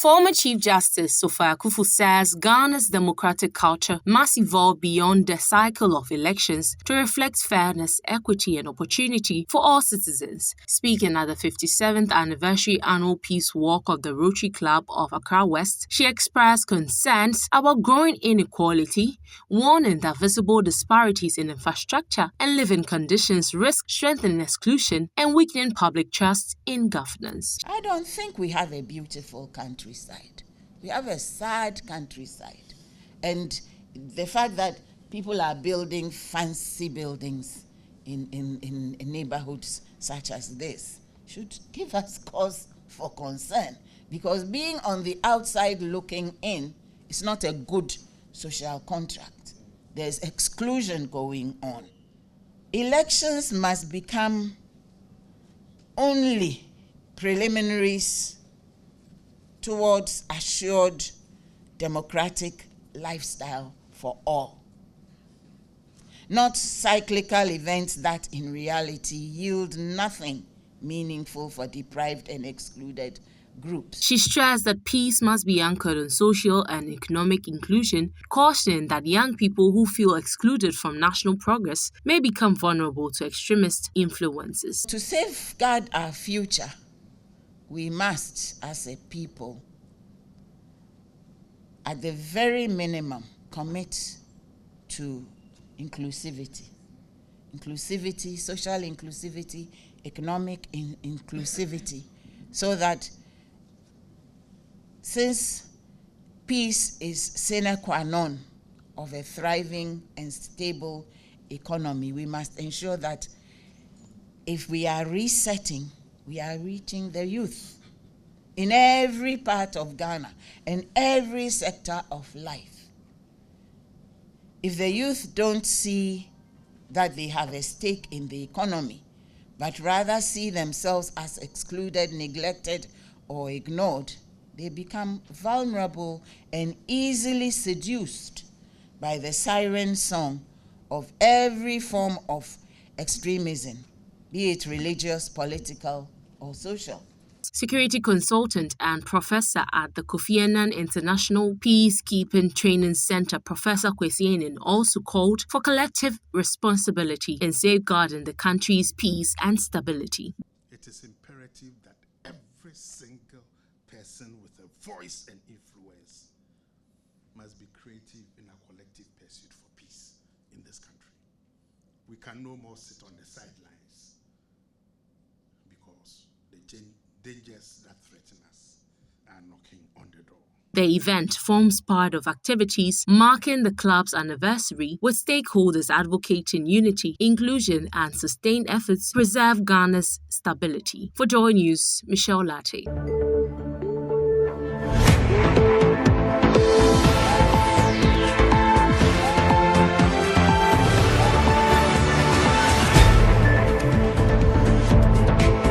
Former Chief Justice Sophia Akuffo says Ghana's democratic culture must evolve beyond the cycle of elections to reflect fairness, equity, and opportunity for all citizens. Speaking at the 57th anniversary annual Peace Walk of the Rotary Club of Accra West, she expressed concerns about growing inequality, warning that visible disparities in infrastructure and living conditions risk strengthening exclusion and weakening public trust in governance. I don't think we have a beautiful countryside. We have a sad countryside. And the fact that people are building fancy buildings in neighborhoods such as this should give us cause for concern, because being on the outside looking in is not a good social contract. There's exclusion going on. Elections must become only preliminaries towards assured democratic lifestyle for all, not cyclical events that in reality yield nothing meaningful for deprived and excluded groups. She stressed that peace must be anchored on social and economic inclusion, cautioning that young people who feel excluded from national progress may become vulnerable to extremist influences. To safeguard our future, we must, as a people, at the very minimum, commit to inclusivity. Inclusivity, social inclusivity, economic inclusivity, so that since peace is sine qua non of a thriving and stable economy, we must ensure that if we are resetting, we are reaching the youth in every part of Ghana and every sector of life. If the youth don't see that they have a stake in the economy, but rather see themselves as excluded, neglected, or ignored, they become vulnerable and easily seduced by the siren song of every form of extremism, be it religious, political, or social. Security consultant and professor at the Kofi Annan International Peacekeeping Training Center, Professor Kwesi Enin, also called for collective responsibility in safeguarding the country's peace and stability. It is imperative that every single person with a voice and influence must be creative in a collective pursuit for peace in this country. We can no more sit on the sidelines because the dangers that threaten us are knocking on the door. The event forms part of activities marking the club's anniversary, with stakeholders advocating unity, inclusion, and sustained efforts to preserve Ghana's stability. For Joy News, Michelle Latte.